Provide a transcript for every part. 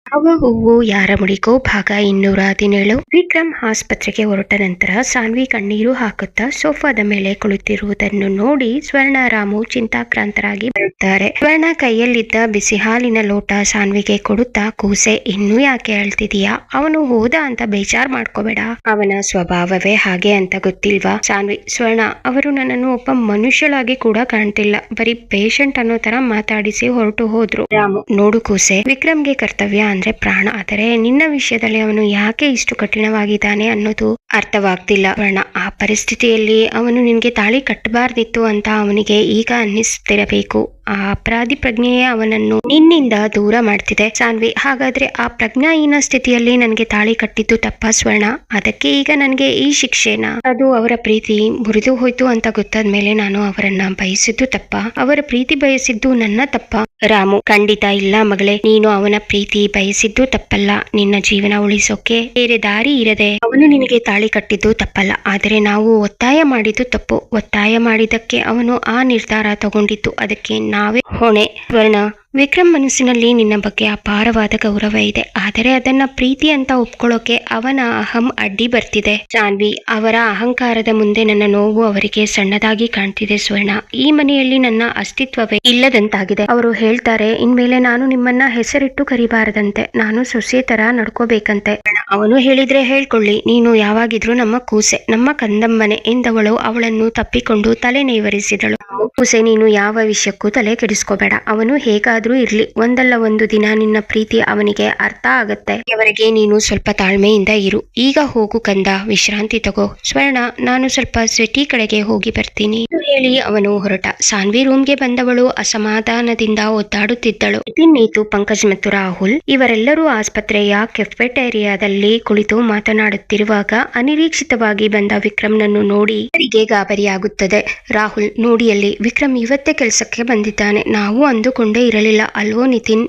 ಹವ ಹೂವು ಯಾರ ಮುಡಿಗೋ ಭಾಗ 217. ವಿಕ್ರಮ್ ಆಸ್ಪತ್ರೆಗೆ ಹೊರಟ ನಂತರ ಸಾನ್ವಿ ಕಣ್ಣೀರು ಹಾಕುತ್ತಾ ಸೋಫಾದ ಮೇಲೆ ಕುಳಿತಿರುವುದನ್ನು ನೋಡಿ ಸ್ವರ್ಣ ರಾಮು ಚಿಂತಾಕ್ರಾಂತರಾಗಿ ಬರುತ್ತಾರೆ. ಸ್ವರ್ಣ ಕೈಯಲ್ಲಿದ್ದ ಬಿಸಿ ಹಾಲಿನ ಲೋಟ ಸಾನ್ವಿಗೆ ಕೊಡುತ್ತಾ, ಕೂಸೆ ಇನ್ನೂ ಯಾಕೆ ಅಳ್ತಿದೀಯಾ? ಅವನು ಹೋದ ಅಂತ ಬೇಜಾರ್ ಮಾಡ್ಕೋಬೇಡ, ಅವನ ಸ್ವಭಾವವೇ ಹಾಗೆ ಅಂತ ಗೊತ್ತಿಲ್ವಾ? ಸಾನ್ವಿ: ಸ್ವರ್ಣ, ಅವರು ನನ್ನನ್ನು ಒಬ್ಬ ಮನುಷ್ಯಳಾಗಿ ಕೂಡ ಕಾಣ್ತಿಲ್ಲ, ಬರೀ ಪೇಷಂಟ್ ಅನ್ನೋ ತರ ಮಾತಾಡಿಸಿ ಹೊರಟು ಹೋದ್ರು. ರಾಮು: ನೋಡು ಕೂಸೆ, ವಿಕ್ರಮ್ಗೆ ಕರ್ತವ್ಯ ಅಂದ್ರೆ ಪ್ರಾಣ, ಆದರೆ ನಿನ್ನ ವಿಷಯದಲ್ಲಿ ಅವನು ಯಾಕೆ ಇಷ್ಟು ಕಠಿಣವಾಗಿದ್ದಾನೆ ಅನ್ನೋದು ಅರ್ಥವಾಗ್ತಿಲ್ಲ. ವರ್ಣ: ಆ ಪರಿಸ್ಥಿತಿಯಲ್ಲಿ ಅವನು ನಿನ್ಗೆ ತಾಳಿ ಕಟ್ಟಬಾರ್ದಿತ್ತು ಅಂತ ಅವನಿಗೆ ಈಗ ಅನ್ನಿಸ್ತಿರಬೇಕು. ಆ ಅಪರಾಧಿ ಪ್ರಜ್ಞೆಯೇ ಅವನನ್ನು ನಿನ್ನಿಂದ ದೂರ ಮಾಡ್ತಿದೆ. ಸಾನ್ವಿ: ಹಾಗಾದ್ರೆ ಆ ಪ್ರಜ್ಞಾಹೀನ ಸ್ಥಿತಿಯಲ್ಲಿ ನನಗೆ ತಾಳಿ ಕಟ್ಟಿದ್ದು ತಪ್ಪ ಸ್ವರ್ಣ? ಅದಕ್ಕೆ ಈಗ ನನಗೆ ಈ ಶಿಕ್ಷೆನಾ? ಅದು ಅವರ ಪ್ರೀತಿ ಮುರಿದು ಹೋಯ್ತು ಅಂತ ಗೊತ್ತಾದ್ಮೇಲೆ ನಾನು ಅವರನ್ನ ಬಯಸಿದ್ದು ತಪ್ಪ? ಅವರ ಪ್ರೀತಿ ಬಯಸಿದ್ದು ನನ್ನ ತಪ್ಪ? ರಾಮು: ಖಂಡಿತ ಇಲ್ಲ ಮಗಳೇ, ನೀನು ಅವನ ಪ್ರೀತಿ ಬಯಸಿದ್ದು ತಪ್ಪಲ್ಲ. ನಿನ್ನ ಜೀವನ ಉಳಿಸೋಕೆ ಬೇರೆ ದಾರಿ ಇರದೆ ಅವನು ನಿನಗೆ ತಾಳಿ ಕಟ್ಟಿದ್ದು ತಪ್ಪಲ್ಲ, ಆದರೆ ನಾವು ಒತ್ತಾಯ ಮಾಡಿದ್ದು ತಪ್ಪು. ಒತ್ತಾಯ ಮಾಡಿದಕ್ಕೆ ಅವನು ಆ ನಿರ್ಧಾರ ತಗೊಂಡಿದ್ದು, ಅದಕ್ಕೆ ನಾವೇ ಹೊಣೆ. ವರ್ಣ: ವಿಕ್ರಮ್ ಮನಸ್ಸಿನಲ್ಲಿ ನಿನ್ನ ಬಗ್ಗೆ ಅಪಾರವಾದ ಗೌರವ ಇದೆ, ಆದರೆ ಅದನ್ನ ಪ್ರೀತಿ ಅಂತ ಒಪ್ಕೊಳ್ಳೋಕೆ ಅವನ ಅಹಂ ಅಡ್ಡಿ ಬರ್ತಿದೆ. ಜಾನ್ವಿ: ಅವರ ಅಹಂಕಾರದ ಮುಂದೆ ನನ್ನ ನೋವು ಅವರಿಗೆ ಸಣ್ಣದಾಗಿ ಕಾಣ್ತಿದೆ ಸ್ವರ್ಣ. ಈ ಮನೆಯಲ್ಲಿ ನನ್ನ ಅಸ್ತಿತ್ವವೇ ಇಲ್ಲದಂತಾಗಿದೆ. ಅವರು ಹೇಳ್ತಾರೆ ಇನ್ಮೇಲೆ ನಾನು ನಿಮ್ಮನ್ನ ಹೆಸರಿಟ್ಟು ಕರಿಬಾರದಂತೆ, ನಾನು ಸೊಸೆ ತರ ನಡ್ಕೋಬೇಕಂತೆ. ಅವನು ಹೇಳಿದ್ರೆ ಹೇಳ್ಕೊಳ್ಳಿ, ನೀನು ಯಾವಾಗಿದ್ರು ನಮ್ಮ ಕೂಸೆ, ನಮ್ಮ ಕಂದಮ್ಮನೆ ಎಂದವಳು ಅವಳನ್ನು ತಪ್ಪಿಕೊಂಡು ತಲೆ ನೇವರಿಸಿದಳು. ಕೂಸೆ, ನೀನು ಯಾವ ವಿಷಯಕ್ಕೂ ತಲೆ ಕೆಡಿಸ್ಕೋಬೇಡ, ಅವನು ಹೇಗಾದ್ರೂ ಇರ್ಲಿ, ಒಂದಲ್ಲ ಒಂದು ದಿನ ನಿನ್ನ ಪ್ರೀತಿ ಅವನಿಗೆ ಅರ್ಥ ಆಗತ್ತೆ. ಅವರಿಗೆ ನೀನು ಸ್ವಲ್ಪ ತಾಳ್ಮೆಯಿಂದ ಇರು. ಈಗ ಹೋಗು ಕಂದ, ವಿಶ್ರಾಂತಿ ತಗೋ. ಸ್ವರ್ಣ, ನಾನು ಸ್ವಲ್ಪ ಸ್ವೆಟಿ ಕಡೆಗೆ ಹೋಗಿ ಬರ್ತೀನಿ ಹೇಳಿ ಅವನು ಹೊರಟ. ಸಾನ್ವಿ ರೂಮ್ಗೆ ಬಂದವಳು ಅಸಮಾಧಾನದಿಂದ ಒದ್ದಾಡುತ್ತಿದ್ದಳು. ನೀತು, ಪಂಕಜ್ ಮತ್ತು ರಾಹುಲ್ ಇವರೆಲ್ಲರೂ ಆಸ್ಪತ್ರೆಯ ಕೆಫೆಟೇರಿಯಾದಲ್ಲಿ ಕುಳಿತು ಮಾತನಾಡುತ್ತಿರುವಾಗ ಅನಿರೀಕ್ಷಿತವಾಗಿ ಬಂದ ವಿಕ್ರಮ್ನನ್ನು ನೋಡಿ ಅವರಿಗೆ ಗಾಬರಿಯಾಗುತ್ತದೆ. ರಾಹುಲ್: ನೋಡಿಯಲ್ಲಿ, ವಿಕ್ರಮ್ ಇವತ್ತೇ ಕೆಲಸಕ್ಕೆ ಬಂದಿದ್ದಾನೆ, ನಾವು ಅಂದುಕೊಂಡೇ ಇರಲಿಲ್ಲ ಅಲ್ವೋ ನಿತಿನ್?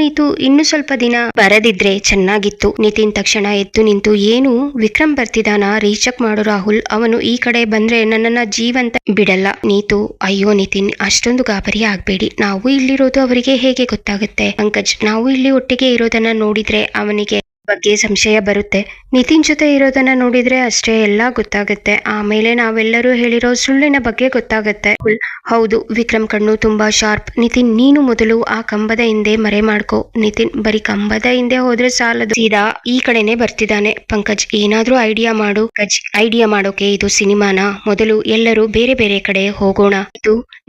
ನೀತು ಇನ್ನು ಸ್ವಲ್ಪ ದಿನ ಬರದಿದ್ರೆ ಚೆನ್ನಾಗಿತ್ತು. ನಿತಿನ್ ತಕ್ಷಣ ಎದ್ದು ನಿಂತು, ಏನು ವಿಕ್ರಮ್ ಬರ್ತಿದಾನ? ರೀಚೆಕ್ ಮಾಡು ರಾಹುಲ್, ಅವನು ಈ ಕಡೆ ಬಂದ್ರೆ ನನ್ನನ್ನ ಜೀವಂತ ಬಿಡಲ್ಲ. ನೀತು: ಅಯ್ಯೋ ನಿತಿನ್, ಅಷ್ಟೊಂದು ಗಾಬರಿ ಆಗ್ಬೇಡಿ, ನಾವು ಇಲ್ಲಿರೋದು ಅವರಿಗೆ ಹೇಗೆ ಗೊತ್ತಾಗುತ್ತೆ? ಪಂಕಜ್: ನಾವು ಇಲ್ಲಿ ಒಟ್ಟಿಗೆ ಇರೋದನ್ನ ನೋಡಿದ್ರೆ ಅವನಿಗೆ ಬಗ್ಗೆ ಸಂಶಯ ಬರುತ್ತೆ. ನಿತಿನ್ ಜೊತೆ ಇರೋದನ್ನ ನೋಡಿದ್ರೆ ಅಷ್ಟೇ ಎಲ್ಲ ಗೊತ್ತಾಗುತ್ತೆ. ಆಮೇಲೆ ನಾವೆಲ್ಲರೂ ಹೇಳಿರೋ ಸುಳ್ಳಿನ ಬಗ್ಗೆ ಗೊತ್ತಾಗುತ್ತೆ. ಹೌದು, ವಿಕ್ರಮ್ ಕಣ್ಣು ತುಂಬಾ ಶಾರ್ಪ್. ನಿತಿನ್, ನೀನು ಮೊದಲು ಆ ಕಂಬದ ಹಿಂದೆ ಮರೆ ಮಾಡ್ಕೋ. ನಿತಿನ್: ಬರೀ ಕಂಬದ ಹಿಂದೆ ಹೋದ್ರೆ ಸಾಲದು, ಸೀದಾ ಈ ಕಡೆನೆ ಬರ್ತಿದ್ದಾನೆ. ಪಂಕಜ್: ಏನಾದ್ರೂ ಐಡಿಯಾ ಮಾಡು. ಐಡಿಯಾ ಮಾಡೋಕೆ ಇದು ಸಿನಿಮಾನ? ಮೊದಲು ಎಲ್ಲರೂ ಬೇರೆ ಬೇರೆ ಕಡೆ ಹೋಗೋಣ.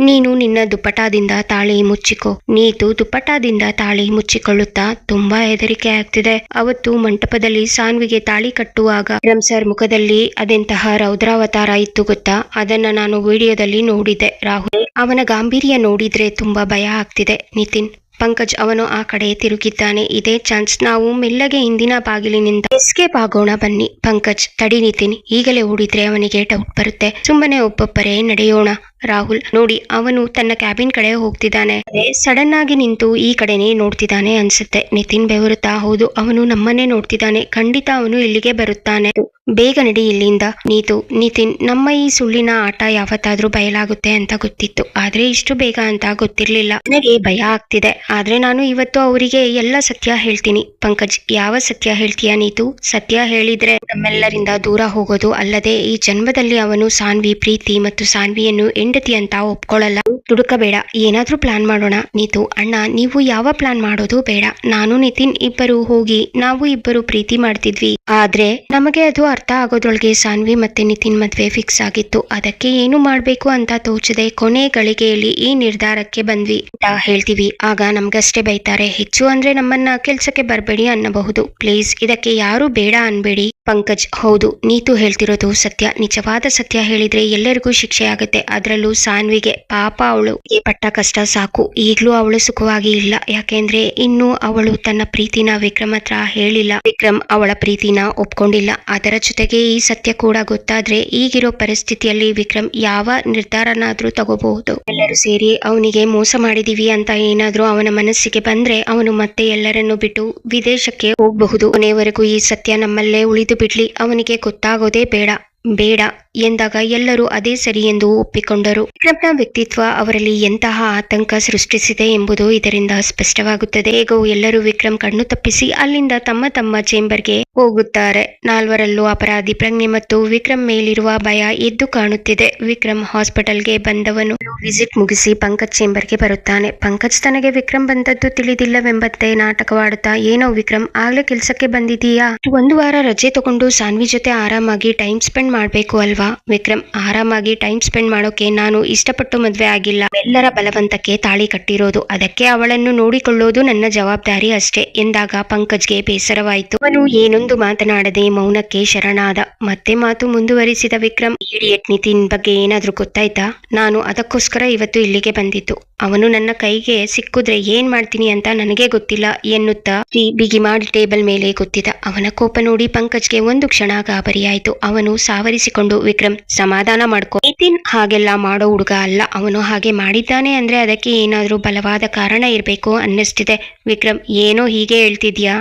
ನೀನು ನಿನ್ನ ದುಪ್ಪಟಾದಿಂದ ತಾಳಿ ಮುಚ್ಚಿಕೋ. ನೀತು ದುಪ್ಪಟಾದಿಂದ ತಾಳಿ ಮುಚ್ಚಿಕೊಳ್ಳುತ್ತಾ, ತುಂಬಾ ಹೆದರಿಕೆ ಆಗ್ತಿದೆ. ಅವತ್ತು ಮಂಟಪದಲ್ಲಿ ಸಾನ್ವಿಗೆ ತಾಳಿ ಕಟ್ಟುವಾಗ ವಿಕ್ರಮ್ ಸರ್ ಮುಖದಲ್ಲಿ ಅದೆಂತಹ ರೌದ್ರಾವತಾರ ಇತ್ತು ಗೊತ್ತಾ? ಅದನ್ನ ನಾನು ವಿಡಿಯೋದಲ್ಲಿ ನೋಡಿದ್ದೆ. ರಾಹುಲ್: ಅವನ ಗಾಂಭೀರ್ಯ ನೋಡಿದ್ರೆ ತುಂಬಾ ಭಯ ಆಗ್ತಿದೆ. ನಿತಿನ್: ಪಂಕಜ್ ಅವನು ಆ ಕಡೆ ತಿರುಗಿದ್ದಾನೆ, ಇದೇ ಚಾನ್ಸ್, ನಾವು ಮೆಲ್ಲಗೆ ಹಿಂದಿನ ಬಾಗಿಲಿನಿಂದ ಎಸ್ಕೇಪ್ ಆಗೋಣ ಬನ್ನಿ. ಪಂಕಜ್: ತಡಿ ನಿತಿನ್, ಈಗಲೇ ಓಡಿದ್ರೆ ಅವನಿಗೆ ಡೌಟ್ ಬರುತ್ತೆ, ಸುಮ್ಮನೆ ಒಬ್ಬೊಬ್ಬರೇ ನಡೆಯೋಣ. ರಾಹುಲ್: ನೋಡಿ, ಅವನು ತನ್ನ ಕ್ಯಾಬಿನ್ ಕಡೆ ಹೋಗ್ತಿದ್ದಾನೆ, ಸಡನ್ ಆಗಿ ನಿಂತು ಈ ಕಡೆನೇ ನೋಡ್ತಿದ್ದಾನೆ ಅನ್ಸುತ್ತೆ. ನಿತಿನ್ ಬೆವರುತ್ತಾ, ಹೌದು, ಅವನು ನಮ್ಮನ್ನೇ ನೋಡ್ತಿದ್ದಾನೆ, ಖಂಡಿತ ಅವನು ಇಲ್ಲಿಗೆ ಬರುತ್ತಾನೆ, ಬೇಗ ನಡಿ ಇಲ್ಲಿಂದ. ನೀತು: ನಿತಿನ್, ನಮ್ಮ ಈ ಸುಳ್ಳಿನ ಆಟ ಯಾವತ್ತಾದ್ರೂ ಬಯಲಾಗುತ್ತೆ ಅಂತ ಗೊತ್ತಿತ್ತು, ಆದ್ರೆ ಇಷ್ಟು ಬೇಗ ಅಂತ ಗೊತ್ತಿರ್ಲಿಲ್ಲ. ನನಗೆ ಭಯ ಆಗ್ತಿದೆ, ಆದ್ರೆ ನಾನು ಇವತ್ತು ಅವರಿಗೆ ಎಲ್ಲ ಸತ್ಯ ಹೇಳ್ತೀನಿ. ಪಂಕಜ್: ಯಾವ ಸತ್ಯ ಹೇಳ್ತೀಯ ನೀತು? ಸತ್ಯ ಹೇಳಿದ್ರೆ ನಮ್ಮೆಲ್ಲರಿಂದ ದೂರ ಹೋಗೋದು ಅಲ್ಲದೆ ಈ ಜನ್ಮದಲ್ಲಿ ಅವನು ಸಾನ್ವಿ ಪ್ರೀತಿ ಮತ್ತು ಸಾನ್ವಿಯನ್ನು ಹೆಂಡತಿ ಅಂತ ಒಪ್ಕೊಳ್ಳಲ್ಲ. ದುಡುಕಬೇಡ, ಏನಾದ್ರೂ ಪ್ಲಾನ್ ಮಾಡೋಣ. ನೀತು: ಅಣ್ಣ, ನೀವು ಯಾವ ಪ್ಲಾನ್ ಮಾಡೋದು ಬೇಡ. ನಾನು ನಿತಿನ್ ಇಬ್ಬರು ಹೋಗಿ ನಾವು ಇಬ್ಬರು ಪ್ರೀತಿ ಮಾಡ್ತಿದ್ವಿ, ಆದ್ರೆ ನಮಗೆ ಅದು ಅರ್ಥ ಆಗೋದ್ರೊಳಗೆ ಸಾನ್ವಿ ಮತ್ತೆ ನಿತಿನ್ ಮದ್ವೆ ಫಿಕ್ಸ್ ಆಗಿತ್ತು. ಅದಕ್ಕೆ ಏನು ಮಾಡ್ಬೇಕು ಅಂತ ತೋಚದೆ ಕೊನೆ ಗಳಿಗೆಯಲ್ಲಿ ಈ ನಿರ್ಧಾರಕ್ಕೆ ಬಂದ್ವಿ ಅಂತ ಹೇಳ್ತೀವಿ, ಆಗ ನಮ್ಗಷ್ಟೇ ಬೈತಾರೆ. ಹೆಚ್ಚು ಅಂದ್ರೆ ನಮ್ಮನ್ನ ಕೆಲ್ಸಕ್ಕೆ ಬರ್ಬೇಡಿ ಅನ್ನಬಹುದು. ಪ್ಲೀಸ್, ಇದಕ್ಕೆ ಯಾರು ಬೇಡ ಅನ್ಬೇಡಿ. ಪಂಕಜ್: ಹೌದು, ನೀತು ಹೇಳ್ತಿರೋದು ಸತ್ಯ. ನಿಜವಾದ ಸತ್ಯ ಹೇಳಿದ್ರೆ ಎಲ್ಲರಿಗೂ ಶಿಕ್ಷೆ ಆಗುತ್ತೆ, ಅದರಲ್ಲೂ ಸಾನ್ವಿಗೆ. ಪಾಪ, ಅವಳು ಪಟ್ಟ ಕಷ್ಟ ಸಾಕು. ಈಗ್ಲೂ ಅವಳು ಸುಖವಾಗಿ ಇಲ್ಲ, ಯಾಕೆಂದ್ರೆ ಇನ್ನು ಅವಳು ತನ್ನ ಪ್ರೀತಿನ ವಿಕ್ರಮ್ ಹತ್ರ ಹೇಳಿಲ್ಲ. ವಿಕ್ರಮ್ ಅವಳ ಪ್ರೀತಿನ ಒಪ್ಕೊಂಡಿಲ್ಲ. ಅದರ ಜೊತೆಗೆ ಈ ಸತ್ಯ ಕೂಡ ಗೊತ್ತಾದ್ರೆ ಈಗಿರೋ ಪರಿಸ್ಥಿತಿಯಲ್ಲಿ ವಿಕ್ರಮ್ ಯಾವ ನಿರ್ಧಾರನಾದ್ರೂ ತಗೋಬಹುದು. ಎಲ್ಲರೂ ಸೇರಿ ಅವನಿಗೆ ಮೋಸ ಮಾಡಿದೀವಿ ಅಂತ ಏನಾದ್ರೂ ಅವನ ಮನಸ್ಸಿಗೆ ಬಂದ್ರೆ ಅವನು ಮತ್ತೆ ಎಲ್ಲರನ್ನು ಬಿಟ್ಟು ವಿದೇಶಕ್ಕೆ ಹೋಗಬಹುದು. ಕೊನೆವರೆಗೂ ಈ ಸತ್ಯ ನಮ್ಮಲ್ಲೇ ಉಳಿದು ಬಿಡ್ಲಿ, ಅವನಿಗೆ ಗೊತ್ತಾಗೋದೇ ಬೇಡ. ಬೇಡ ಎಂದಾಗ ಎಲ್ಲರೂ ಅದೇ ಸರಿ ಎಂದು ಒಪ್ಪಿಕೊಂಡರು. ವಿಕ್ರಮ್ನ ವ್ಯಕ್ತಿತ್ವ ಅವರಲ್ಲಿ ಎಂತಹ ಆತಂಕ ಸೃಷ್ಟಿಸಿದೆ ಎಂಬುದು ಇದರಿಂದ ಸ್ಪಷ್ಟವಾಗುತ್ತದೆ. ಹೇಗೋ ಎಲ್ಲರೂ ವಿಕ್ರಮ್ ಕಣ್ಣು ತಪ್ಪಿಸಿ ಅಲ್ಲಿಂದ ತಮ್ಮ ತಮ್ಮ ಚೇಂಬರ್ಗೆ ಹೋಗುತ್ತಾರೆ. ನಾಲ್ವರಲ್ಲೂ ಅಪರಾಧಿ ಪ್ರಜ್ಞೆ ಮತ್ತು ವಿಕ್ರಮ್ ಮೇಲಿರುವ ಭಯ ಎದ್ದು ಕಾಣುತ್ತಿದೆ. ವಿಕ್ರಮ್ ಹಾಸ್ಪಿಟಲ್ಗೆ ಬಂದವನು ವಿಸಿಟ್ ಮುಗಿಸಿ ಪಂಕಜ್ ಚೇಂಬರ್ಗೆ ಬರುತ್ತಾನೆ. ಪಂಕಜ್ ತನಗೆ ವಿಕ್ರಮ್ ಬಂದದ್ದು ತಿಳಿದಿಲ್ಲವೆಂಬಂತೆ ನಾಟಕವಾಡುತ್ತಾ, ಏನೋ ವಿಕ್ರಮ್, ಆಗ್ಲೇ ಕೆಲ್ಸಕ್ಕೆ ಬಂದಿದೀಯಾ? ಒಂದು ವಾರ ರಜೆ ತಗೊಂಡು ಸಾನ್ವಿ ಜೊತೆ ಆರಾಮಾಗಿ ಟೈಮ್ ಸ್ಪೆಂಡ್ ಮಾಡ್ಬೇಕು ಅಲ್ವಾ? ವಿಕ್ರಮ್, ಆರಾಮಾಗಿ ಟೈಮ್ ಸ್ಪೆಂಡ್ ಮಾಡೋಕೆ ನಾನು ಇಷ್ಟಪಟ್ಟು ಮದ್ವೆ ಆಗಿಲ್ಲ, ಎಲ್ಲರ ಬಲವಂತಕ್ಕೆ ತಾಳಿ ಕಟ್ಟಿರೋದು. ಅದಕ್ಕೆ ಅವಳನ್ನು ನೋಡಿಕೊಳ್ಳೋದು ನನ್ನ ಜವಾಬ್ದಾರಿ ಅಷ್ಟೇ ಎಂದಾಗ ಪಂಕಜ್ಗೆ ಬೇಸರವಾಯಿತು. ಅವನು ಏನೊಂದು ಮಾತನಾಡದೆ ಮೌನಕ್ಕೆ ಶರಣಾದ. ಮತ್ತೆ ಮಾತು ಮುಂದುವರಿಸಿದ ವಿಕ್ರಮ್, ಇಡಿಯಟ್ ನಿತಿನ್ ಬಗ್ಗೆ ಏನಾದ್ರೂ ಗೊತ್ತಾಯ್ತಾ? ನಾನು ಅದಕ್ಕೋಸ್ಕರ ಇವತ್ತು ಇಲ್ಲಿಗೆ ಬಂದಿದ್ದು. ಅವನು ನನ್ನ ಕೈಗೆ ಸಿಕ್ಕಿದ್ರೆ ಏನ್ ಮಾಡ್ತೀನಿ ಅಂತ ನನಗೆ ಗೊತ್ತಿಲ್ಲ ಎನ್ನುತ್ತಾ ಬಿಗಿ ಮಾಡಿ ಟೇಬಲ್ ಮೇಲೆ ಗೊತ್ತಿದ್ದ. ಅವನ ಕೋಪ ನೋಡಿ ಪಂಕಜ್ಗೆ ಒಂದು ಕ್ಷಣ ಗಾಬರಿಯಾಯಿತು. ಅವನು ಸಾವರಿಸಿಕೊಂಡು, ವಿಕ್ರಮ್, ಸಮಾಧಾನ ಮಾಡ್ಕೊ. ನಿತಿನ್ ಹಾಗೆಲ್ಲ ಮಾಡೋ ಹುಡುಗ ಅಲ್ಲ. ಅವನು ಹಾಗೆ ಮಾಡಿದ್ದಾನೆ ಅಂದ್ರೆ ಅದಕ್ಕೆ ಏನಾದ್ರೂ ಬಲವಾದ ಕಾರಣ ಇರ್ಬೇಕು ಅನ್ನಿಸ್ತಿದೆ. ವಿಕ್ರಮ್, ಏನೋ ಹೀಗೆ ಹೇಳ್ತಿದ್ಯಾ?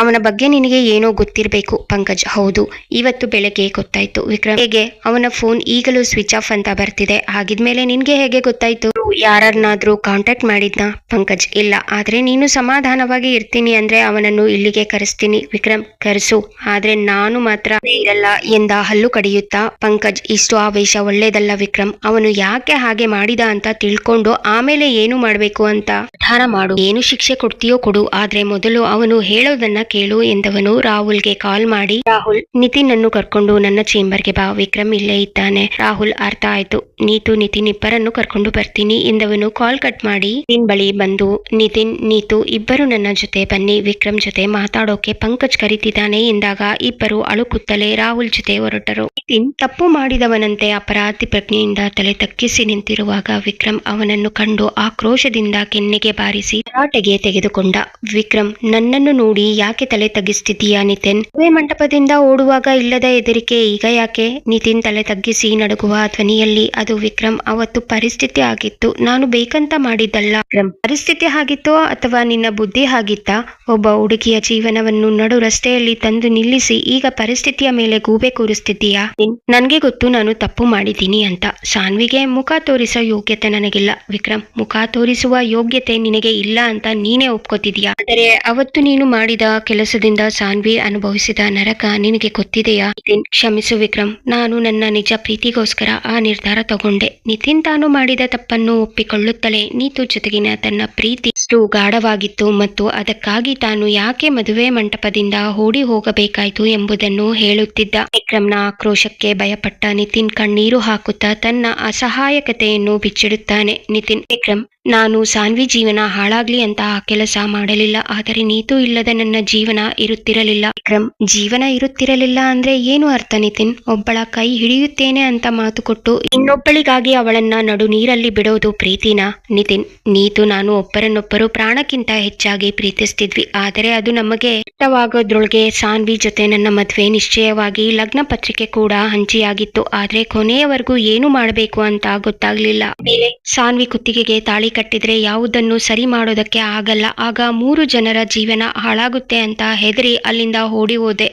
ಅವನ ಬಗ್ಗೆ ನಿನಗೆ ಏನೋ ಗೊತ್ತಿರ್ಬೇಕು. ಪಂಕಜ್, ಹೌದು, ಇವತ್ತು ಬೆಳಗ್ಗೆ ಗೊತ್ತಾಯ್ತು. ವಿಕ್ರಮ್, ಹೇಗೆ? ಅವನ ಫೋನ್ ಈಗಲೂ ಸ್ವಿಚ್ ಆಫ್ ಅಂತ ಬರ್ತಿದೆ. ಹಾಗಿದ್ಮೇಲೆ ನಿನ್ಗೆ ಹೇಗೆ ಗೊತ್ತಾಯ್ತು? ಯಾರನ್ನಾದ್ರೂ ಕಾಂಟ್ಯಾಕ್ಟ್ ಮಾಡಿದ್ನಾ? ಪಂಕಜ್, ಇಲ್ಲ. ಆದ್ರೆ ನೀನು ಸಮಾಧಾನವಾಗಿ ಇರ್ತೀನಿ ಅಂದ್ರೆ ಅವನನ್ನು ಇಲ್ಲಿಗೆ ಕರೆಸ್ತೀನಿ. ವಿಕ್ರಮ್, ಕರೆಸು, ಆದ್ರೆ ನಾನು ಮಾತ್ರ ಇರಲ್ಲ ಎಂದ ಹಲ್ಲು ಕಡಿಯುತ್ತಾ. ಪಂಕಜ್, ಇಷ್ಟು ಆವೇಶ ಒಳ್ಳೇದಲ್ಲ ವಿಕ್ರಮ್. ಅವನು ಯಾಕೆ ಹಾಗೆ ಮಾಡಿದ ಅಂತ ತಿಳ್ಕೊಂಡು ಆಮೇಲೆ ಏನು ಮಾಡ್ಬೇಕು ಅಂತ ನಿರ್ಧಾರ ಮಾಡು. ಏನು ಶಿಕ್ಷೆ ಕೊಡ್ತೀಯೋ ಕೊಡು, ಆದ್ರೆ ಮೊದಲು ಅವನು ಹೇಳೋದನ್ನ ಕೇಳು ಎಂದವನು ರಾಹುಲ್ಗೆ ಕಾಲ್ ಮಾಡಿ, ರಾಹುಲ್, ನಿತಿನ್ ಅನ್ನು ಕರ್ಕೊಂಡು ನನ್ನ ಚೇಂಬರ್ಗೆ ಬಾ. ವಿಕ್ರಮ್ ಇಲ್ಲೇ ಇದ್ದಾನೆ. ರಾಹುಲ್, ಅರ್ಥ ಆಯ್ತು. ನೀತು ನಿತಿನ್ ಇಬ್ಬರನ್ನು ಕರ್ಕೊಂಡು ಬರ್ತೀನಿ ಎಂದವನು ಕಾಲ್ ಕಟ್ ಮಾಡಿ ನಿತಿನ್ ಬಳಿ ಬಂದು, ನಿತಿನ್, ನೀತು ಇಬ್ಬರು ನನ್ನ ಜೊತೆ ಬನ್ನಿ, ವಿಕ್ರಮ್ ಜೊತೆ ಮಾತಾಡೋಕೆ ಪಂಕಜ್ ಕರೀತಿದ್ದಾನೆ ಎಂದಾಗ ಇಬ್ಬರು ಅಳುಕುತ್ತಲೇ ರಾಹುಲ್ ಜೊತೆ ಹೊರಟರು. ನಿತಿನ್ ತಪ್ಪು ಮಾಡಿದವನಂತೆ ಅಪರಾಧಿ ಪ್ರಜ್ಞೆಯಿಂದ ತಲೆ ತಗ್ಗಿಸಿ ನಿಂತಿರುವಾಗ ವಿಕ್ರಮ್ ಅವನನ್ನು ಕಂಡು ಆಕ್ರೋಶದಿಂದ ಕೆನ್ನೆಗೆ ಬಾರಿಸಿ ತರಾಟೆಗೆ ತೆಗೆದುಕೊಂಡ. ವಿಕ್ರಮ್, ನನ್ನನ್ನು ನೋಡಿ ಯಾಕೆ ತಲೆ ತಗ್ಗಿಸ್ತಿದ್ದೀಯಾ ನಿತಿನ್? ಮದುವೆ ಮಂಟಪದಿಂದ ಓಡುವಾಗ ಇಲ್ಲದ ಹೆದರಿಕೆ ಈಗ ಯಾಕೆ? ನಿತಿನ್ ತಲೆ ತಗ್ಗಿಸಿ ನಡುಗುವ ಧ್ವನಿಯಲ್ಲಿ, ಅದು ವಿಕ್ರಮ್, ಅವತ್ತು ಪರಿಸ್ಥಿತಿ ಆಗಿತ್ತು, ನಾನು ಬೇಕಂತ ಮಾಡಿದ್ದಲ್ಲ. ವಿಕ್ರಮ್, ಪರಿಸ್ಥಿತಿ ಆಗಿತ್ತೋ ಅಥವಾ ನಿನ್ನ ಬುದ್ಧಿ ಆಗಿತ್ತಾ? ಒಬ್ಬ ಹುಡುಗಿಯ ಜೀವನವನ್ನು ನಡು ರಸ್ತೆಯಲ್ಲಿ ತಂದು ನಿಲ್ಲಿಸಿ ಈಗ ಪರಿಸ್ಥಿತಿಯ ಮೇಲೆ ಗೂಬೆ ಕೂರಿಸ್ತಿದ್ದೀಯಾ? ನನ್ಗೆ ಗೊತ್ತು ನಾನು ತಪ್ಪು ಮಾಡಿದ್ದೀನಿ ಅಂತ. ಸಾನ್ವಿಗೆ ಮುಖ ತೋರಿಸೋ ಯೋಗ್ಯತೆ ನನಗಿಲ್ಲ. ವಿಕ್ರಮ್, ಮುಖ ತೋರಿಸುವ ಯೋಗ್ಯತೆ ನಿನಗೆ ಇಲ್ಲ ಅಂತ ನೀನೇ ಒಪ್ಕೋತಿದೀಯಾ? ಆದರೆ ಅವತ್ತು ನೀನು ಮಾಡಿದ ಕೆಲಸದಿಂದ ಸಾನ್ವಿ ಅನುಭವಿಸಿದ ನರಕ ನಿನಗೆ ಗೊತ್ತಿದೆಯಾ? ನಿತಿನ್, ಕ್ಷಮಿಸು ವಿಕ್ರಮ್, ನಾನು ನನ್ನ ನಿಜ ಪ್ರೀತಿಗೋಸ್ಕರ ಆ ನಿರ್ಧಾರ ತಗೊಂಡೆ. ನಿತಿನ್ ತಾನು ಮಾಡಿದ ತಪ್ಪನ್ನು ಒಪ್ಪಿಕೊಳ್ಳುತ್ತಲೇ ನೀತು ಜೊತೆಗಿನ ತನ್ನ ಪ್ರೀತಿ ಎಷ್ಟು ಗಾಢವಾಗಿತ್ತು ಮತ್ತು ಅದಕ್ಕಾಗಿ ತಾನು ಯಾಕೆ ಮದುವೆ ಮಂಟಪದಿಂದ ಓಡಿ ಹೋಗಬೇಕಾಯ್ತು ಎಂಬುದನ್ನು ಹೇಳುತ್ತಿದ್ದ. ವಿಕ್ರಮ್ನ ಆಕ್ರೋಶಕ್ಕೆ ಭಯಪಟ್ಟ ನಿತಿನ್ ಕಣ್ಣೀರು ಹಾಕುತ್ತಾ ತನ್ನ ಅಸಹಾಯಕತೆಯನ್ನು ಬಿಚ್ಚಿಡುತ್ತಾನೆ. ನಿತಿನ್, ವಿಕ್ರಮ್, ನಾನು ಸಾನ್ವಿ ಜೀವನ ಹಾಳಾಗ್ಲಿ ಅಂತ ಆ ಕೆಲಸ ಮಾಡಲಿಲ್ಲ. ಆದರೆ ನೀತು ಇಲ್ಲದ ನನ್ನ ಜೀವನ ಇರುತ್ತಿರಲಿಲ್ಲ. ವಿಕ್ರಮ್, ಜೀವನ ಇರುತ್ತಿರಲಿಲ್ಲ ಅಂದ್ರೆ ಏನು ಅರ್ಥ ನಿತಿನ್? ಒಬ್ಬಳ ಕೈ ಹಿಡಿಯುತ್ತೇನೆ ಅಂತ ಮಾತು ಕೊಟ್ಟು ಇನ್ನೊಬ್ಬಳಿಗಾಗಿ ಅವಳನ್ನ ನಡು ನೀರಲ್ಲಿ ಬಿಡೋದು ಪ್ರೀತಿನಾ? ನಿತಿನ್, ನೀತು ನಾನು ಒಬ್ಬರನ್ನೊಬ್ಬರು ಪ್ರಾಣಕ್ಕಿಂತ ಹೆಚ್ಚಾಗಿ ಪ್ರೀತಿಸ್ತಿದ್ವಿ. ಆದರೆ ಅದು ನಮಗೆ ಇಷ್ಟವಾಗೋದ್ರೊಳಗೆ ಸಾನ್ವಿ ಜೊತೆ ನನ್ನ ಮದ್ವೆ ನಿಶ್ಚಯವಾಗಿ ಲಗ್ನ ಪತ್ರಿಕೆ ಕೂಡ ಹಂಚಿಯಾಗಿತ್ತು. ಆದ್ರೆ ಕೊನೆಯವರೆಗೂ ಏನು ಮಾಡಬೇಕು ಅಂತ ಗೊತ್ತಾಗ್ಲಿಲ್ಲ. ಮೇಲೆ ಸಾನ್ವಿ ಕುತ್ತಿಗೆಗೆ ತಾಳಿ ಕಟ್ಟಿದ್ರೆ ಯಾವುದನ್ನು ಸರಿ ಮಾಡೋದಕ್ಕೆ ಆಗಲ್ಲ. ಆಗ 3 ಜನರ ಜೀವನ ಹಾಳಾಗುತ್ತೆ ಅಂತ ಹೆದರಿ ಅಲ್ಲಿಂದ ಓಡಿ ಹೋದೆ.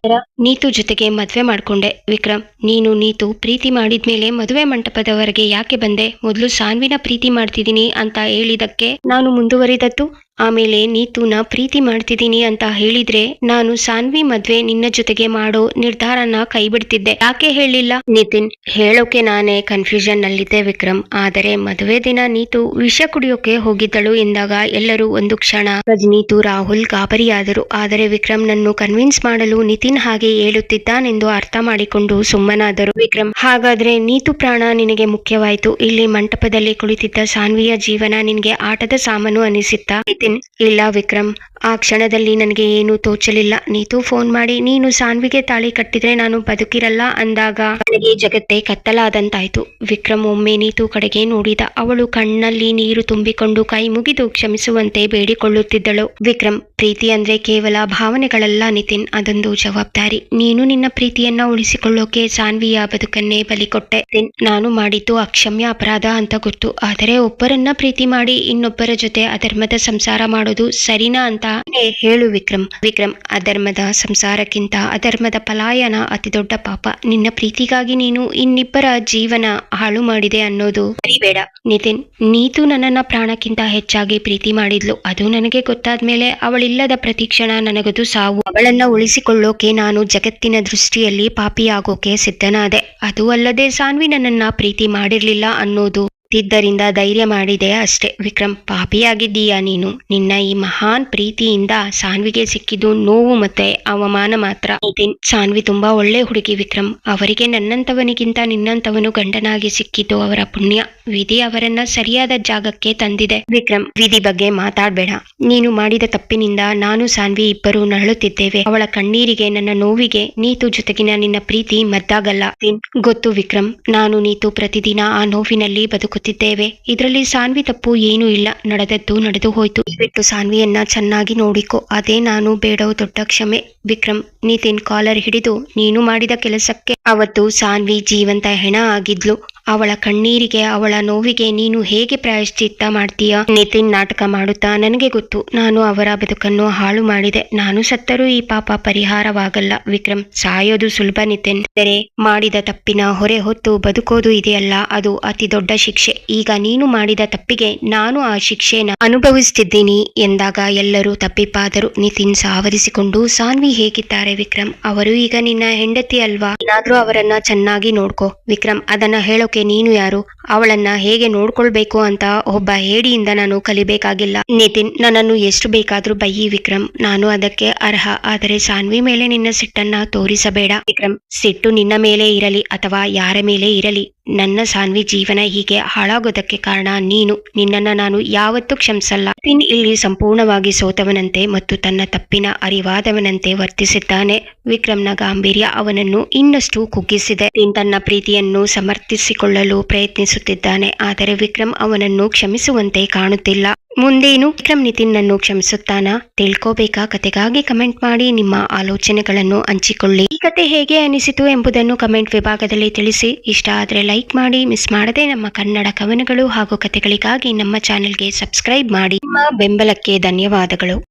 ನೀತು ಜೊತೆಗೆ ಮದ್ವೆ ಮಾಡ್ಕೊಂಡೆ. ವಿಕ್ರಮ್, ನೀನು ನೀತು ಪ್ರೀತಿ ಮಾಡಿದ್ಮೇಲೆ ಮದುವೆ ಮಂಟಪದವರೆಗೆ ಯಾಕೆ ಬಂದೆ? ಮೊದಲು ಸಾನ್ವಿನ ಪ್ರೀತಿ ಮಾಡ್ತಿದ್ದೀನಿ ಅಂತ ಹೇಳಿದಕ್ಕೆ ನಾನು ಮುಂದುವರಿದದ್ದು. ಆಮೇಲೆ ನೀತುನ ಪ್ರೀತಿ ಮಾಡ್ತಿದ್ದೀನಿ ಅಂತ ಹೇಳಿದ್ರೆ ನಾನು ಸಾನ್ವಿ ಮದ್ವೆ ನಿನ್ನ ಜೊತೆಗೆ ಮಾಡೋ ನಿರ್ಧಾರನ ಕೈ ಬಿಡ್ತಿದ್ದೆ. ಯಾಕೆ ಹೇಳಿಲ್ಲ? ನಿತಿನ್, ಹೇಳೋಕೆ ನಾನೇ ಕನ್ಫ್ಯೂಷನ್ ನಲ್ಲಿದ್ದೆ ವಿಕ್ರಮ್. ಆದರೆ ಮದುವೆ ದಿನ ನೀತು ವಿಷ ಕುಡಿಯೋಕೆ ಹೋಗಿದ್ದಳು ಎಂದಾಗ ಎಲ್ಲರೂ ಒಂದು ಕ್ಷಣ ನೀತು ರಾಹುಲ್ ಗಾಬರಿಯಾದರು. ಆದರೆ ವಿಕ್ರಮ್ ನನ್ನು ಕನ್ವಿನ್ಸ್ ಮಾಡಲು ನಿತಿನ್ ಹಾಗೆ ಹೇಳುತ್ತಿದ್ದಾನೆಂದು ಅರ್ಥ ಮಾಡಿಕೊಂಡು ಸುಮ್ಮನಾದರು. ವಿಕ್ರಮ್, ಹಾಗಾದ್ರೆ ನೀತು ಪ್ರಾಣ ನಿನಗೆ ಮುಖ್ಯವಾಯ್ತು. ಇಲ್ಲಿ ಮಂಟಪದಲ್ಲಿ ಕುಳಿತಿದ್ದ ಸಾನ್ವಿಯ ಜೀವನ ನಿನ್ಗೆ ಆಟದ ಸಾಮಾನು ಅನಿಸಿತ್ತಾ? ಇಲ್ಲ ವಿಕ್ರಮ್, ಆ ಕ್ಷಣದಲ್ಲಿ ನನಗೆ ಏನೂ ತೋಚಲಿಲ್ಲ. ನೀತು ಫೋನ್ ಮಾಡಿ ನೀನು ಸಾನ್ವಿಗೆ ತಾಳಿ ಕಟ್ಟಿದ್ರೆ ನಾನು ಬದುಕಿರಲ್ಲ ಅಂದಾಗ ನನಗೆ ಜಗತ್ತೇ ಕತ್ತಲಾದಂತಾಯ್ತು. ವಿಕ್ರಮ್ ಒಮ್ಮೆ ನೀತು ಕಡೆಗೆ ನೋಡಿದ. ಅವಳು ಕಣ್ಣಲ್ಲಿ ನೀರು ತುಂಬಿಕೊಂಡು ಕೈ ಮುಗಿದು ಕ್ಷಮಿಸುವಂತೆ ಬೇಡಿಕೊಳ್ಳುತ್ತಿದ್ದಳು. ವಿಕ್ರಮ್, ಪ್ರೀತಿ ಅಂದ್ರೆ ಕೇವಲ ಭಾವನೆಗಳಲ್ಲ ನಿತಿನ್, ಅದೊಂದು ಜವಾಬ್ದಾರಿ. ನೀನು ನಿನ್ನ ಪ್ರೀತಿಯನ್ನ ಉಳಿಸಿಕೊಳ್ಳೋಕೆ ಸಾನ್ವಿಯ ಬದುಕನ್ನೇ ಬಲಿಕೊಟ್ಟೆ. ನಾನು ಮಾಡಿದ್ದು ಅಕ್ಷಮ್ಯ ಅಪರಾಧ ಅಂತ ಗೊತ್ತು. ಆದರೆ ಒಬ್ಬರನ್ನ ಪ್ರೀತಿ ಮಾಡಿ ಇನ್ನೊಬ್ಬರ ಜೊತೆ ಅಧರ್ಮದ ಸಂಸಾರ ಮಾಡೋದು ಸರಿನಾ ಅಂತ ಅಂತ ಹೇಳು ವಿಕ್ರಮ್. ವಿಕ್ರಮ್, ಅಧರ್ಮದ ಸಂಸಾರಕ್ಕಿಂತ ಅಧರ್ಮದ ಪಲಾಯನ ಅತಿ ದೊಡ್ಡ ಪಾಪ. ನಿನ್ನ ಪ್ರೀತಿಗಾಗಿ ನೀನು ಇನ್ನಿಬ್ಬರ ಜೀವನ ಹಾಳು ಮಾಡಿದೆ ಅನ್ನೋದು ಮರಿಬೇಡ. ನಿತಿನ್, ನೀತು ನನ್ನನ್ನ ಪ್ರಾಣಕ್ಕಿಂತ ಹೆಚ್ಚಾಗಿ ಪ್ರೀತಿ ಮಾಡಿದ್ಲು. ಅದು ನನಗೆ ಗೊತ್ತಾದ್ಮೇಲೆ ಅವಳಿಲ್ಲದ ಪ್ರತಿಕ್ಷಣ ನನಗದು ಸಾವು. ಅವಳನ್ನ ಉಳಿಸಿಕೊಳ್ಳೋಕೆ ನಾನು ಜಗತ್ತಿನ ದೃಷ್ಟಿಯಲ್ಲಿ ಪಾಪಿಯಾಗೋಕೆ ಸಿದ್ಧನಾದೆ. ಅದು ಅಲ್ಲದೆ ಸಾನ್ವಿ ನನ್ನನ್ನ ಪ್ರೀತಿ ಮಾಡಿರ್ಲಿಲ್ಲ ಅನ್ನೋದು ಇದ್ದರಿಂದ ಧೈರ್ಯ ಮಾಡಿದೆ ಅಷ್ಟೇ. ವಿಕ್ರಮ್, ಪಾಪಿಯಾಗಿದ್ದೀಯಾ ನೀನು. ನಿನ್ನ ಈ ಮಹಾನ್ ಪ್ರೀತಿಯಿಂದ ಸಾನ್ವಿಗೆ ಸಿಕ್ಕಿದ್ದು ನೋವು ಮತ್ತೆ ಅವಮಾನ ಮಾತ್ರ. ನಿತಿನ್, ಸಾನ್ವಿ ತುಂಬಾ ಒಳ್ಳೆ ಹುಡುಗಿ ವಿಕ್ರಮ್. ಅವರಿಗೆ ನನ್ನಂತವನಿಗಿಂತ ನಿನ್ನಂತವನು ಗಂಡನಾಗಿ ಸಿಕ್ಕಿದ್ದು ಅವರ ಪುಣ್ಯ. ವಿಧಿ ಅವರನ್ನ ಸರಿಯಾದ ಜಾಗಕ್ಕೆ ತಂದಿದೆ. ವಿಕ್ರಮ್, ವಿಧಿ ಬಗ್ಗೆ ಮಾತಾಡ್ಬೇಡ. ನೀನು ಮಾಡಿದ ತಪ್ಪಿನಿಂದ ನಾನು ಸಾನ್ವಿ ಇಬ್ಬರು ನರಳುತ್ತಿದ್ದೇವೆ. ಅವಳ ಕಣ್ಣೀರಿಗೆ, ನನ್ನ ನೋವಿಗೆ ನೀತು ಜೊತೆಗಿನ ನಿನ್ನ ಪ್ರೀತಿ ಮದ್ದಾಗಲ್ಲ. ಗೊತ್ತು ವಿಕ್ರಮ್, ನಾನು ನೀತು ಪ್ರತಿದಿನ ಆ ನೋವಿನಲ್ಲಿ ಬದುಕುತ್ತಿದ್ದೇವೆ. ಇದರಲ್ಲಿ ಸಾನ್ವಿ ತಪ್ಪು ಏನೂ ಇಲ್ಲ. ನಡೆದದ್ದು ನಡೆದು ಹೋಯ್ತು. ಬಿಟ್ಟು ಸಾನ್ವಿಯನ್ನ ಚೆನ್ನಾಗಿ ನೋಡಿಕೊ. ಅದೇ ನಾನು ಬೇಡೋ ದೊಡ್ಡ ಕ್ಷಮೆ. ವಿಕ್ರಮ್, ನಿತಿನ್ ಕಾಲರ್ ಹಿಡಿದು, ನೀನು ಮಾಡಿದ ಕೆಲಸಕ್ಕೆ ಅವತ್ತು ಸಾನ್ವಿ ಜೀವಂತ ಹೆಣ ಆಗಿದ್ಲು. ಅವಳ ಕಣ್ಣೀರಿಗೆ, ಅವಳ ನೋವಿಗೆ ನೀನು ಹೇಗೆ ಪ್ರಾಯಶ್ಚಿತ್ತ ಮಾಡ್ತೀಯ? ನಿತಿನ್ ನಾಟಕ ಮಾಡುತ್ತಾ, ನನಗೆ ಗೊತ್ತು, ನಾನು ಅವರ ಬದುಕನ್ನು ಹಾಳು ಮಾಡಿದೆ. ನಾನು ಸತ್ತರೂ ಈ ಪಾಪ ಪರಿಹಾರವಾಗಲ್ಲ. ವಿಕ್ರಮ್, ಸಾಯೋದು ಸುಲಭ ನಿತಿನ್. ಆದರೆ ಮಾಡಿದ ತಪ್ಪಿನ ಹೊರೆ ಹೊತ್ತು ಬದುಕೋದು ಇದೆಯಲ್ಲ, ಅದು ಅತಿ ದೊಡ್ಡ ಶಿಕ್ಷೆ. ಈಗ ನೀನು ಮಾಡಿದ ತಪ್ಪಿಗೆ ನಾನು ಆ ಶಿಕ್ಷೆನ ಅನುಭವಿಸ್ತಿದ್ದೀನಿ ಎಂದಾಗ ಎಲ್ಲರೂ ತಪ್ಪಿಪಾದರು. ನಿತಿನ್ ಸಾವರಿಸಿಕೊಂಡು, ಸಾನ್ವಿ ಹೇಗಿದ್ದಾರೆ ವಿಕ್ರಮ್? ಅವರು ಈಗ ನಿನ್ನ ಹೆಂಡತಿ ಅಲ್ವಾ? ಏನಾದ್ರೂ ಅವರನ್ನ ಚೆನ್ನಾಗಿ ನೋಡ್ಕೋ. ವಿಕ್ರಮ್, ಅದನ್ನ ಹೇಳೋಕೆ ನೀನು ಯಾರು? ಅವಳನ್ನ ಹೇಗೆ ನೋಡ್ಕೊಳ್ಬೇಕು ಅಂತ ಒಬ್ಬ ಹೇಡಿಯಿಂದ ನಾನು ಕಲಿಬೇಕಾಗಿಲ್ಲ. ನಿತಿನ್, ನನ್ನನ್ನು ಎಷ್ಟು ಬೇಕಾದ್ರೂ ಬೈಯಿ ವಿಕ್ರಮ್, ನಾನು ಅದಕ್ಕೆ ಅರ್ಹ. ಆದರೆ ಸಾನ್ವಿ ಮೇಲೆ ನಿನ್ನ ಸಿಟ್ಟನ್ನ ತೋರಿಸಬೇಡ. ವಿಕ್ರಮ್, ಸಿಟ್ಟು ನಿನ್ನ ಮೇಲೆ ಇರಲಿ ಅಥವಾ ಯಾರ ಮೇಲೆ ಇರಲಿ, ನನ್ನ ಸಾನ್ವಿ ಜೀವನ ಹೀಗೆ ಹಾಳಾಗೋದಕ್ಕೆ ಕಾರಣ ನೀನು. ನಿನ್ನನ್ನ ನಾನು ಯಾವತ್ತೂ ಕ್ಷಮಿಸಲ್ಲ. ನಿತಿನ್ ಇಲ್ಲಿ ಸಂಪೂರ್ಣವಾಗಿ ಸೋತವನಂತೆ ಮತ್ತು ತನ್ನ ತಪ್ಪಿನ ಅರಿವಾದವನಂತೆ ವರ್ತಿಸಿದ್ದಾನೆ. ವಿಕ್ರಮ್ನ ಗಾಂಭೀರ್ಯ ಅವನನ್ನು ಇನ್ನಷ್ಟು ಕುಗ್ಗಿಸಿದೆ. ತನ್ನ ಪ್ರೀತಿಯನ್ನು ಸಮರ್ಥಿಸಿಕೊಳ್ಳಲು ಪ್ರಯತ್ನಿಸುತ್ತಿದ್ದಾನೆ. ಆದರೆ ವಿಕ್ರಮ್ ಅವನನ್ನು ಕ್ಷಮಿಸುವಂತೆ ಕಾಣುತ್ತಿಲ್ಲ. ಮುಂದೇನು? ವಿಕ್ರಮ್ ನಿತಿನ್ನನ್ನು ಕ್ಷಮಿಸುತ್ತಾನಾ? ತಿಳ್ಕೋಬೇಕಾ? ಕತೆಗಾಗಿ ಕಮೆಂಟ್ ಮಾಡಿ ನಿಮ್ಮ ಆಲೋಚನೆಗಳನ್ನು ಹಂಚಿಕೊಳ್ಳಿ. ಈ ಕತೆ ಹೇಗೆ ಅನಿಸಿತು ಎಂಬುದನ್ನು ಕಮೆಂಟ್ ವಿಭಾಗದಲ್ಲಿ ತಿಳಿಸಿ. ಇಷ್ಟ ಆದ್ರೆ ಲೈಕ್ ಮಾಡಿ. ಮಿಸ್ ಮಾಡದೆ ನಮ್ಮ ಕನ್ನಡ ಕವನಗಳು ಹಾಗೂ ಕತೆಗಳಿಗಾಗಿ ನಮ್ಮ ಚಾನೆಲ್ಗೆ ಸಬ್ಸ್ಕ್ರೈಬ್ ಮಾಡಿ. ನಿಮ್ಮ ಬೆಂಬಲಕ್ಕೆ ಧನ್ಯವಾದಗಳು.